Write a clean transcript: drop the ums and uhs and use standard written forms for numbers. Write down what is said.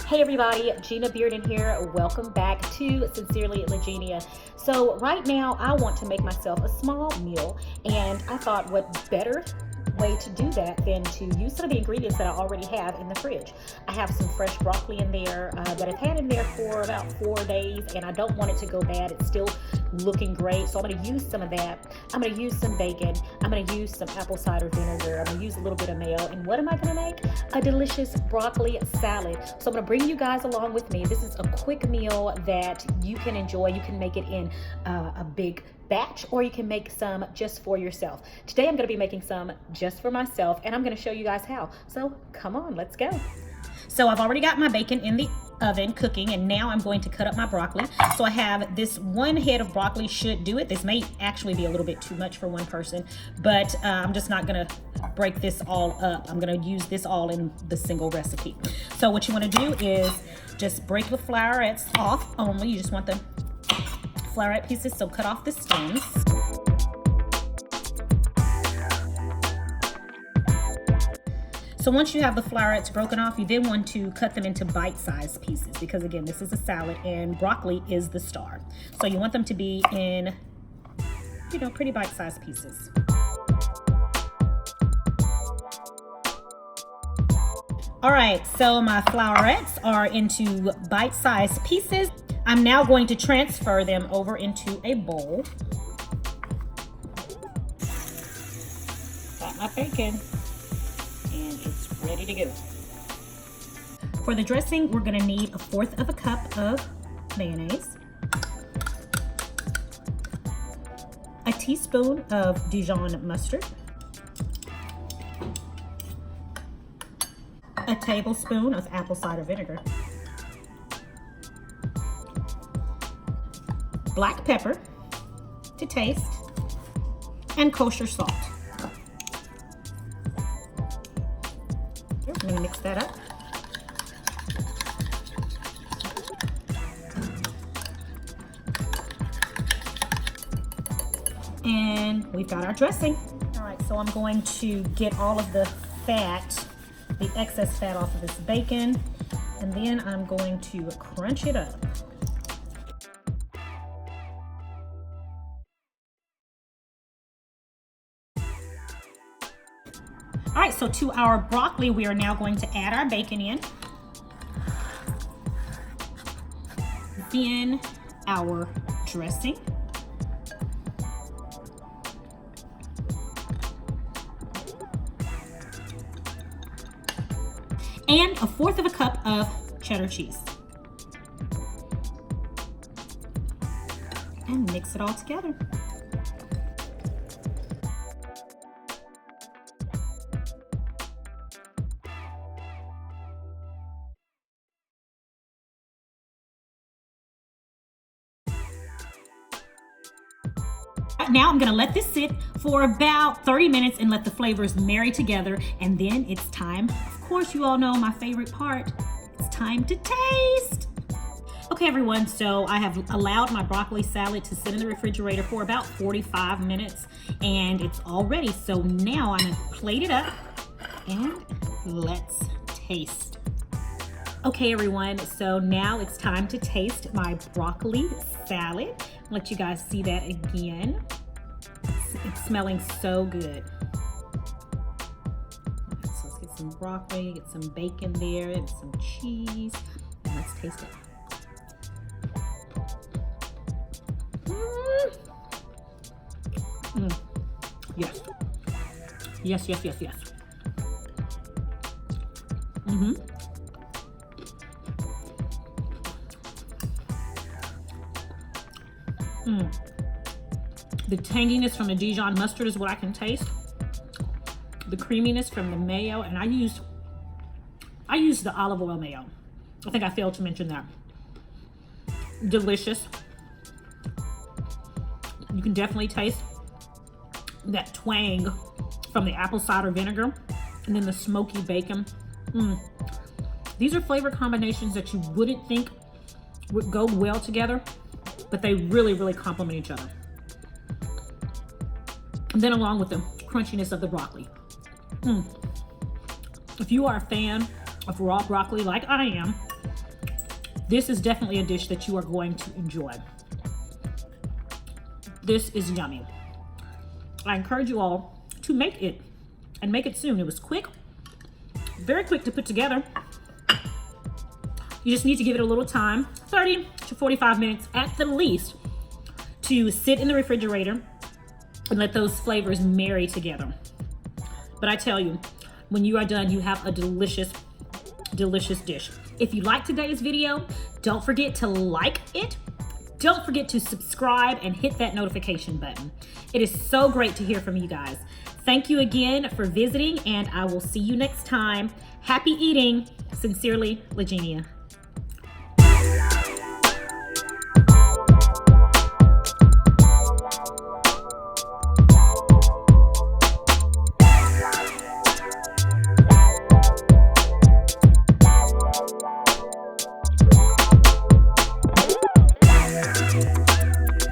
Hey everybody, Gina Bearden here. Welcome back to Sincerely Legenia. So right now I want to make myself a small meal, and I thought what better way to do that than to use some of the ingredients that I already have in the fridge. I have some fresh broccoli in there that I've had in there for about 4 days, and I don't want it to go bad. It's still looking great, so I'm going to use some of that. I'm going to use some bacon. I'm going to use some apple cider vinegar. I'm going to use a little bit of mayo. And what am I going to make? A delicious broccoli salad. So I'm going to bring you guys along with me. This is a quick meal that you can enjoy. You can make it in a big batch, or you can make some just for yourself. Today I'm going to be making some just for myself, and I'm going to show you guys how. So come on, let's go. So I've already got my bacon in the oven cooking, and now I'm going to cut up my broccoli. So I have this one head of broccoli should do it. This may actually be a little bit too much for one person, but I'm just not going to break this all up. I'm going to use this all in the single recipe. So what you want to do is just break the flowerets off only. You just want the flowerette pieces, so cut off the stems. So once you have the flowerets broken off, you then want to cut them into bite-sized pieces, because again, this is a salad and broccoli is the star. So you want them to be in, pretty bite-sized pieces. All right, so my flowerets are into bite-sized pieces. I'm now going to transfer them over into a bowl. Got my bacon, and it's ready to go. For the dressing, we're gonna need 1/4 cup of mayonnaise, a teaspoon of Dijon mustard, a tablespoon of apple cider vinegar, black pepper to taste, and kosher salt. I'm going to mix that up. And we've got our dressing. All right, so I'm going to get all of the fat, the excess fat off of this bacon, and then I'm going to crunch it up. All right, so to our broccoli, we are now going to add our bacon in. Then our dressing. And 1/4 cup of cheddar cheese. And mix it all together. Now I'm gonna let this sit for about 30 minutes and let the flavors marry together, and then it's time, of course you all know my favorite part, it's time to taste. Okay everyone, so I have allowed my broccoli salad to sit in the refrigerator for about 45 minutes, and it's all ready. So now I'm gonna plate it up and let's taste. Okay everyone, so now it's time to taste my broccoli salad. I'll let you guys see that again. It's smelling so good. Right, so let's get some broccoli, get some bacon there, and some cheese, and let's taste it. Yes. Yes, yes, yes, yes. The tanginess from the Dijon mustard is what I can taste. The creaminess from the mayo, and I used the olive oil mayo. I think I failed to mention that. Delicious. You can definitely taste that twang from the apple cider vinegar, and then the smoky bacon. These are flavor combinations that you wouldn't think would go well together, but they really, really complement each other. And then along with the crunchiness of the broccoli. If you are a fan of raw broccoli like I am, This is definitely a dish that you are going to enjoy. This is yummy. I encourage you all to make it, and make it soon. It was quick, very quick to put together. You just need to give it a little time, 30 to 45 minutes at the least, to sit in the refrigerator and let those flavors marry together. But I tell you, when you are done, you have a delicious, delicious dish. If you like today's video, don't forget to like it. Don't forget to subscribe and hit that notification button. It is so great to hear from you guys. Thank you again for visiting, and I will see you next time. Happy eating. Sincerely, Legenia.